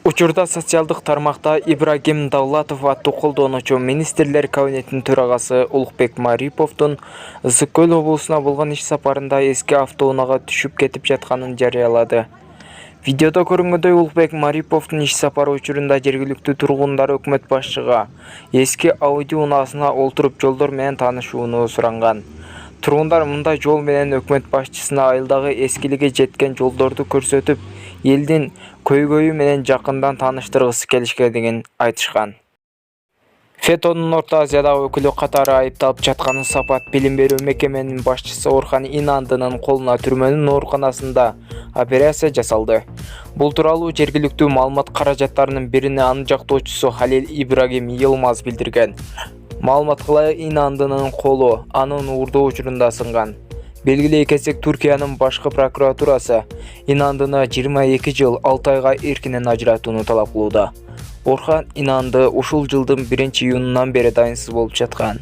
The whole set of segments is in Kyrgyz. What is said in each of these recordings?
Учурда социалдык тармакта Ибрагим Давлатов аттуу колдонуучу министрлер кабинетинин төрагасы Улукбек Мариповдун Ысык Көл облусуна болгон иш сапарында эски автоунаага түшүп кетип жатканын жарыялады. Видеодо көрүнгөндөй Улукбек Мариповдун иш сапары учурунда жергиликтүү тургундар өкмөт башчыга эски Audi унаасына олтуруп жолдор менен таанышууну суранган. Тургундар мындай жол менен өкмөт башчысына айылдагы эскилиги жеткен жолдорду көрсөтүп, элдин көйгөйү менен жакындан тааныштыргысы келишкендигин айтышкан. ФЭТОнун Орто Азиядагы өкүлү катары айыпталып жатканы Сапат билим берүү мекеменин башчысы Орхан Инандынын колуна түрмөнүн ооруканасында операция жасалды. Бул тууралуу жергиликтүү маалымат каражаттарынын бирине анын жактоочусу Халил Ибрагим Йылмаз билдирген. Маалыматка Инандынын колу анын уурдоо учурунда сынган. Белгилей кетсек, Түркиянын башкы прокуратурасы Инандыны 22 жыл 6 айга эркинен ажыратууну талап кылууда. Орхан Инанды ушул жылдын 1-июнунан бери дайынсыз болуп жаткан.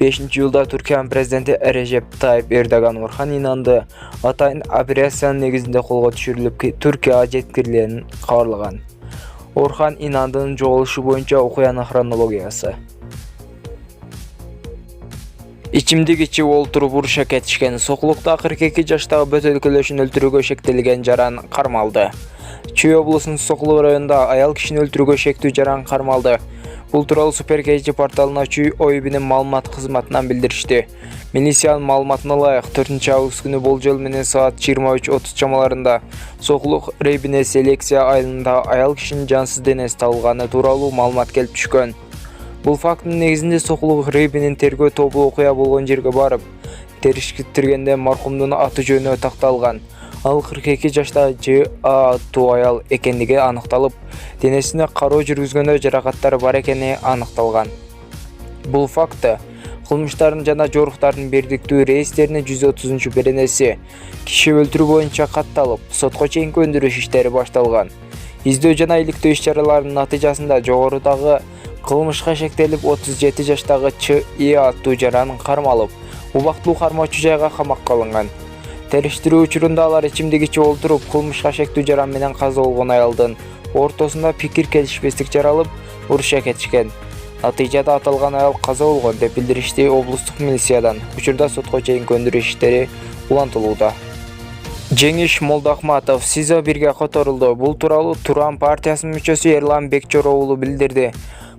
5-июлда Түркиянын президенти Режеп Тайып Эрдоган Орхан Инанды атайын операциянын негизинде колго түшүрүлүп, Түркияга жеткирилгенин кабарлаган. Орхан Инандынын жоголушу боюнча окуянын хронологиясы. Ичимдик ичип олтуруп уруша кетишкен. Сокулукта 42 жаштагы бөтөлкөлөшүн өлтүрүүгө шектелген жаран кармалды. Чүй облусунун Сокулук районунда аял кишини өлтүрүүгө шектүү жаран кармалды. Бул тууралуу Суперкейчи порталына Чүй ОИБнин маалымат кызматынан билдиришти. Милициянын маалыматына ылайык 4-август күнү болжол менен саат 23:30 чамаларында Сокулук Рейбине селекция айылында аял кишинин жансыз денеси табылганы тууралуу маалымат келип түшкөн. Бул фактынын негизинде Сокулук Рейбинин тергөө тобу окуя болгон жерге барып, териштиргенде маркумдун аты жөнү такталган. Ал 42 жаштагы Ж.А. аттуу аял экендиги аныкталып, денесине кароо жүргүзгөндө жаракаттар бар экени аныкталган. Бул факты кылмыштардын жана жоруктардын бирдиктүү реестерине 130 беренеси киши өлтүрүү боюнча катталып, сотко чейинки өндүрүш иштери башталган. Издөө жана иликтөө иш-чараларынын натыйжасында жогорудагы кылмышка шектелип 37 жаштагы Ч.И. аттуу жаран кармалып, убактылуу кармоочу жайга камакка алынган. Териштирүү учурунда алар ичимдик ичип олтуруп, кылмышка шектүү жаран менен каза болгон аялдын ортосунда пикир келишпестик жаралып, уруша кетишкен. Натыйжада аталган аял каза болгон деп билдиришти облустук милициядан. Учурда сотко чейинки өндүрүш иштери улантылууда. Жеңиш Молдохматов СИЗО 1-ге которулду. Бул тууралуу Туран партиясынын мүчөсү Эрлан Бекчор уулу билдирди.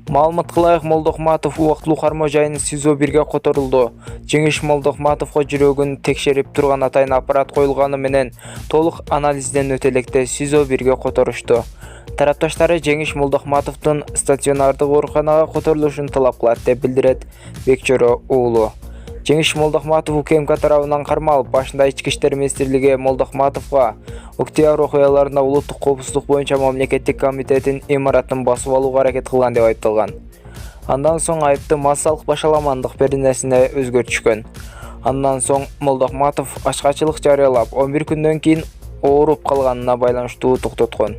Маалыматка ылайык Молдохматов убактылуу кармоо жайынын СИЗО 1-ге которулду. Жеңиш Молдохматовго жүрөгүн текшерип турган атайын аппарат коюлганы менен толук анализден өтө электе СИЗО 1-ге которушту. Тарапташтары Жеңиш Молдохматовдун стационардык ооруканага которулушун талап кылат деп билдирет Бекчор уулу. Жеңиш Молдохматов УКМК тарабынан кармалып, башында Ички иштер министрлиги Молдохматовго октябрь окуяларында улуттук коопсуздук боюнча мамлекеттик комитетин имаратын басып алууга аракет кылган деп айыпталган. Андан соң айыпты массалык башаламандык беренесине өзгөртүшкөн. Андан соң Молдохматов ачкачылык жарыялап, 11 күндөн кийин ооруп калганына байланыштуу токтоткон.